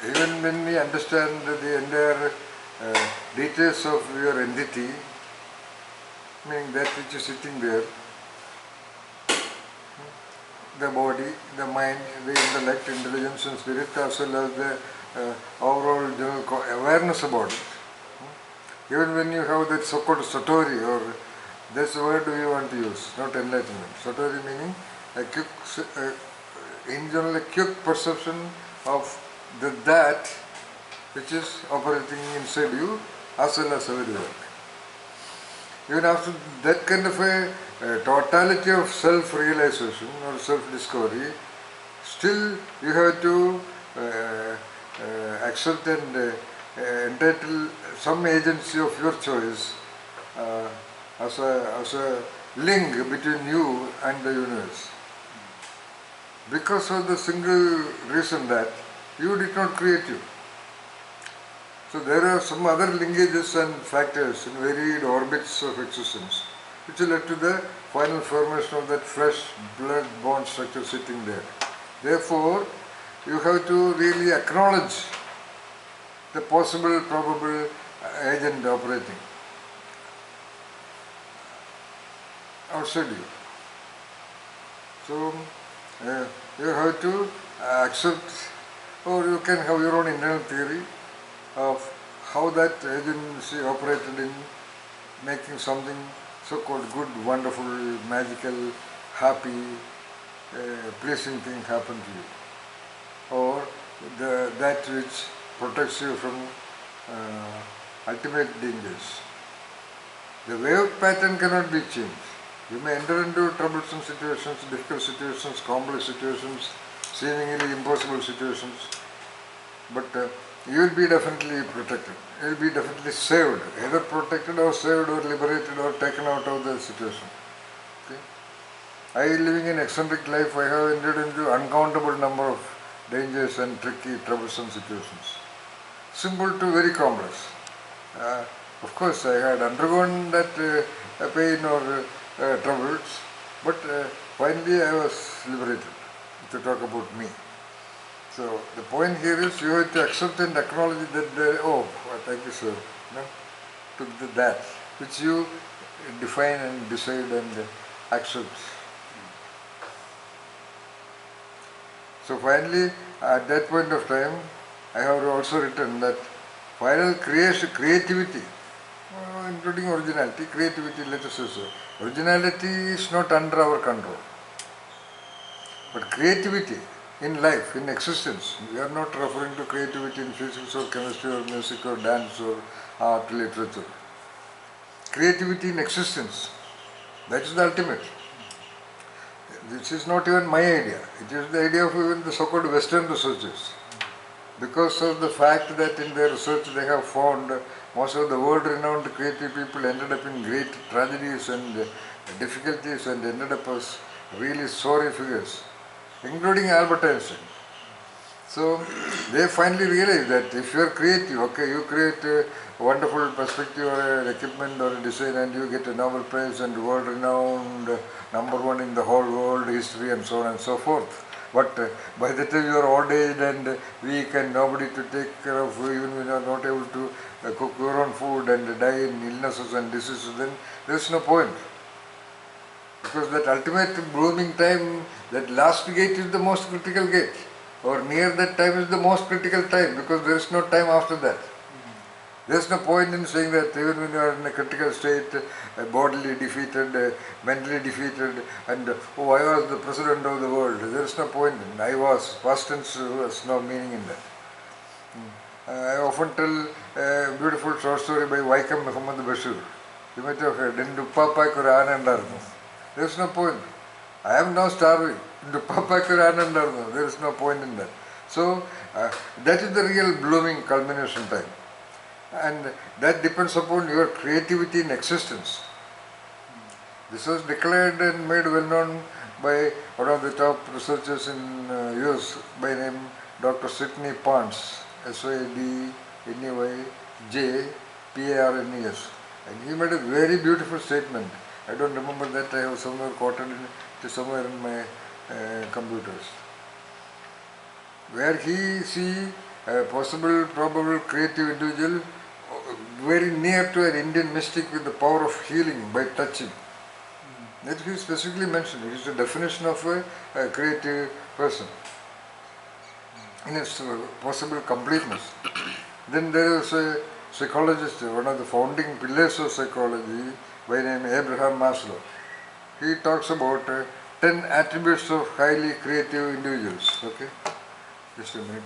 even when we understand the entire details of your entity, meaning that which is sitting there, the body, the mind, the intellect, intelligence and spirit, as well as the overall general awareness about it. Even when you have that so-called satori, or that's the word we want to use, not enlightenment. Satori meaning a quick, in general a quick perception of that which is operating inside you as well as everywhere. Even after that kind of a totality of self-realization or self-discovery, still you have to accept and entitle some agency of your choice as a link between you and the universe. Because of the single reason that you did not create you. So there are some other linkages and factors in varied orbits of existence which led to the final formation of that fresh blood bond structure sitting there. Therefore, you have to really acknowledge the possible, probable agent operating outside you. So, you have to accept, or you can have your own internal theory of how that agency operated in making something so-called good, wonderful, magical, happy, pleasing thing happen to you, or that which protects you from ultimate dangers. The wave pattern cannot be changed. You may enter into troublesome situations, difficult situations, complex situations, seemingly impossible situations, but you will be definitely protected. You will be definitely saved, either protected or saved or liberated or taken out of the situation. Okay? I, living an eccentric life, I have entered into uncountable number of dangers and tricky, troublesome situations. Simple to very complex. Of course, I had undergone that pain or troubles, but finally I was liberated, to talk about me. So the point here is you have to accept and acknowledge that thank you sir, to that which you define and decide and accept. So finally, at that point of time, I have also written that final creativity, including originality, creativity, let us say so. Originality is not under our control, but creativity in life, in existence, we are not referring to creativity in physics or chemistry or music or dance or art, literature. Creativity in existence, that is the ultimate. This is not even my idea, it is the idea of even the so-called Western researchers. Because of the fact that in their research they have found most of the world-renowned creative people ended up in great tragedies and difficulties and ended up as really sorry figures, including Albert Einstein. So they finally realized that if you are creative, okay, you create a wonderful perspective or an equipment or a design and you get a Nobel Prize and world-renowned #1 in the whole world history and so on and so forth. But by the time you are old age and weak and nobody to take care of, even when you are not able to cook your own food and die in illnesses and diseases, then there is no point. Because that ultimate blooming time, that last gate is the most critical gate, or near that time is the most critical time, because there is no time after that. There is no point in saying that even when you are in a critical state, bodily defeated, mentally defeated, and I was the president of the world. There is no point in I was. Past tense has no meaning in that. I often tell a beautiful short story by Vaikam Muhammad Bashir. You might have heard, in Duppappa Kuranandarno. There is no point. I am now starving. Duppappa Kuranandarno. There is no point in that. So, that is the real blooming culmination time. And that depends upon your creativity in existence. This was declared and made well known by one of the top researchers in US by name Dr. Sidney Parnes, SYDNEYJPARNES. And he made a very beautiful statement. I don't remember that, I have somewhere quoted it somewhere in my computers. Where he a possible, probable, creative individual very near to an Indian mystic with the power of healing by touching. That he specifically mentioned. It is the definition of a creative person in its possible completeness. Then there is a psychologist, one of the founding pillars of psychology, by name Abraham Maslow. He talks about 10 attributes of highly creative individuals. Okay, just a minute.